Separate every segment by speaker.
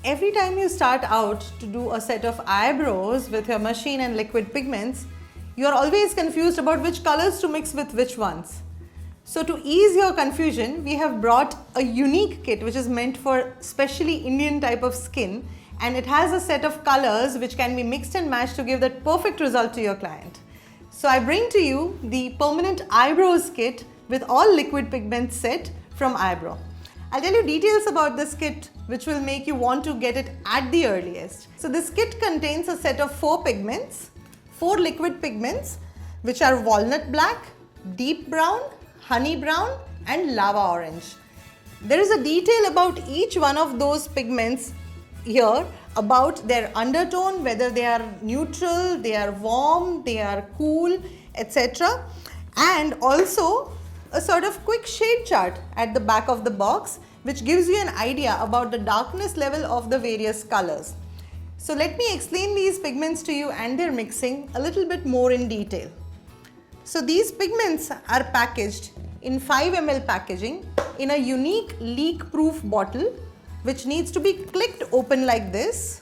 Speaker 1: Every time you start out to do a set of eyebrows with your machine and liquid pigments, you are always confused about which colors to mix with which ones. So to ease your confusion, we have brought a unique kit which is meant for specially Indian type of skin, and it has a set of colors which can be mixed and matched to give that perfect result to your client. So I bring to you the permanent eyebrows kit with all liquid pigments set from Eyebrow. I'll tell you details about this kit which will make you want to get it at the earliest. So this kit contains a set of 4 pigments, 4 liquid pigments which are walnut black, deep brown, honey brown and lava orange. There is a detail about each one of those pigments here about their undertone, whether they are neutral, they are warm, they are cool, etc. And also a sort of quick shade chart at the back of the box which gives you an idea about the darkness level of the various colors. So let me explain these pigments to you and their mixing a little bit more in detail. So these pigments are packaged in 5 ml packaging in a unique leak-proof bottle which needs to be clicked open like this,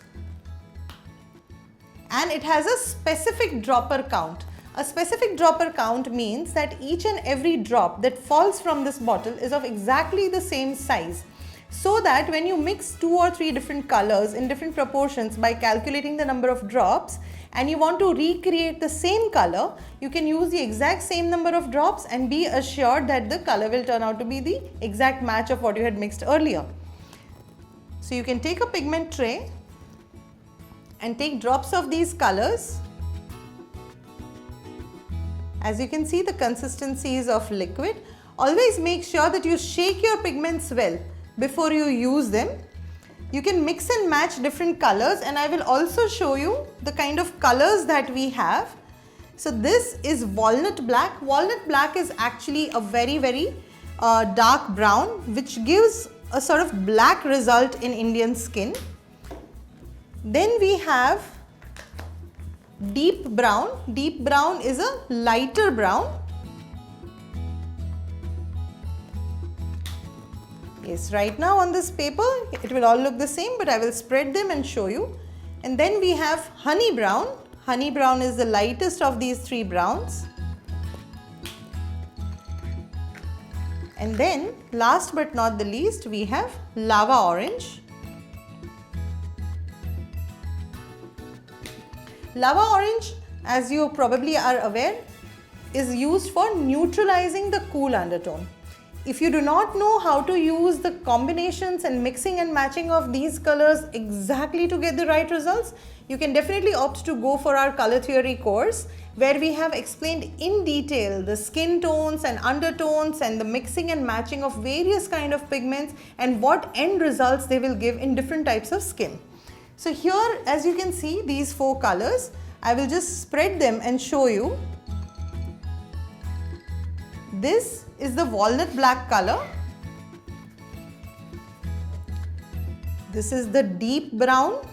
Speaker 1: and it has a specific dropper count. A specific dropper count means that each and every drop that falls from this bottle is of exactly the same size, so that when you mix 2 or 3 different colors in different proportions by calculating the number of drops and you want to recreate the same color, you can use the exact same number of drops and be assured that the color will turn out to be the exact match of what you had mixed earlier. So you can take a pigment tray and take drops of these colors. As you can see, the consistency is of liquid. Always make sure that you shake your pigments well before you use them. You can mix and match different colors, and I will also show you the kind of colors that we have. So this is walnut black. Walnut black is actually a very dark brown which gives a sort of black result in Indian skin. Then we have deep brown. Deep brown is a lighter brown. Yes, right now on this paper it will all look the same, but I will spread them and show you. And then we have honey brown. Honey brown is the lightest of these 3 browns. And then last but not the least, we have lava orange. Lava orange, as you probably are aware, is used for neutralizing the cool undertone. If you do not know how to use the combinations and mixing and matching of these colors exactly to get the right results, you can definitely opt to go for our color theory course, where we have explained in detail the skin tones and undertones and the mixing and matching of various kind of pigments and what end results they will give in different types of skin. So here, as you can see, these 4 colors, I will just spread them and show you. This is the walnut black color. This is the deep brown.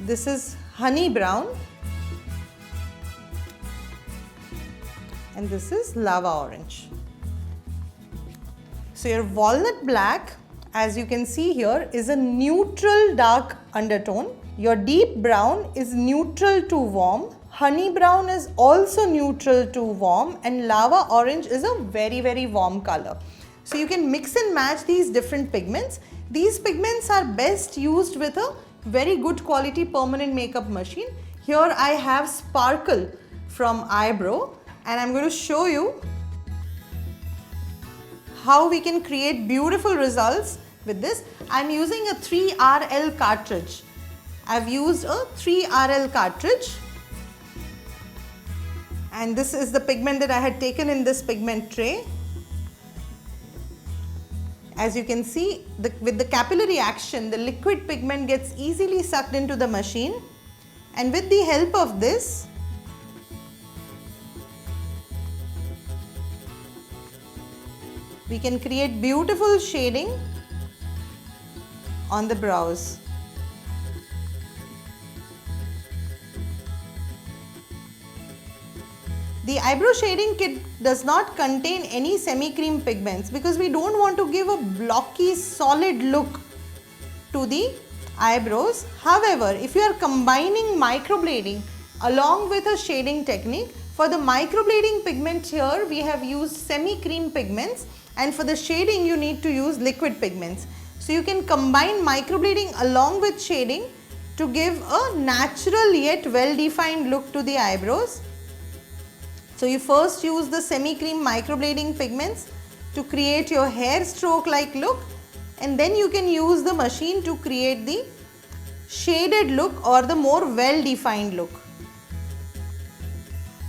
Speaker 1: This is honey brown. And this is lava orange. So your walnut black, as you can see here, is a neutral dark undertone. Your deep brown is neutral to warm. Honey brown is also neutral to warm, and lava orange is a very warm color. So you can mix and match these different pigments. These pigments are best used with a very good quality permanent makeup machine. Here I have Sparkle from Eyebrow, and I'm going to show you how we can create beautiful results with this. I'm using a 3RL cartridge. I've used a 3RL cartridge, and this is the pigment that I had taken in this pigment tray. As you can see, with the capillary action, the liquid pigment gets easily sucked into the machine, and with the help of this, we can create beautiful shading on the brows. The eyebrow shading kit does not contain any semi-cream pigments because we don't want to give a blocky solid look to the eyebrows. However, if you are combining microblading along with a shading technique, for the microblading pigment here we have used semi-cream pigments, and for the shading you need to use liquid pigments. So you can combine microblading along with shading to give a natural yet well-defined look to the eyebrows. So you first use the semi-cream microblading pigments to create your hair stroke like look, and then you can use the machine to create the shaded look or the more well-defined look.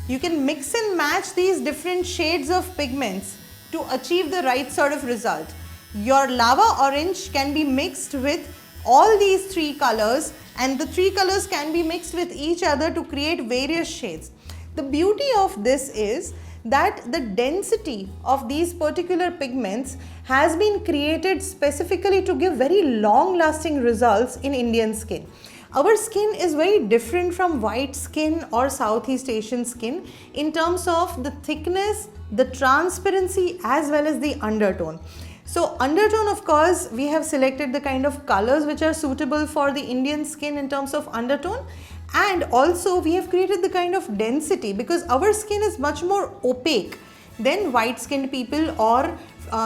Speaker 1: You can mix and match these different shades of pigments to achieve the right sort of result. Your lava orange can be mixed with all these three colors, and the three colors can be mixed with each other to create various shades. The beauty of this is that the density of these particular pigments has been created specifically to give very long lasting results in Indian skin. Our skin is very different from white skin or Southeast Asian skin in terms of the thickness, the transparency as well as the undertone. So undertone, of course, we have selected the kind of colors which are suitable for the Indian skin in terms of undertone, and also we have created the kind of density because our skin is much more opaque than white skinned people or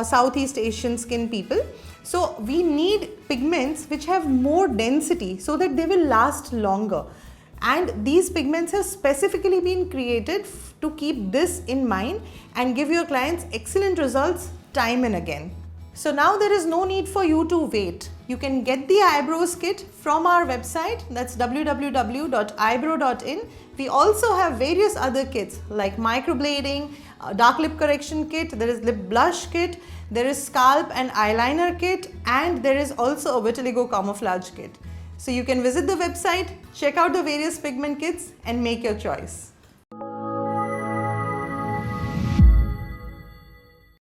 Speaker 1: Southeast Asian skin people. So we need pigments which have more density so that they will last longer, and these pigments have specifically been created to keep this in mind and give your clients excellent results time and again. So now there is no need for you to wait. You can get the eyebrows kit from our website, that's www.eyebrow.in. We also have various other kits like microblading, dark lip correction kit, there is lip blush kit, there is scalp and eyeliner kit, and there is also a vitiligo camouflage kit. So you can visit the website, check out the various pigment kits and make your choice.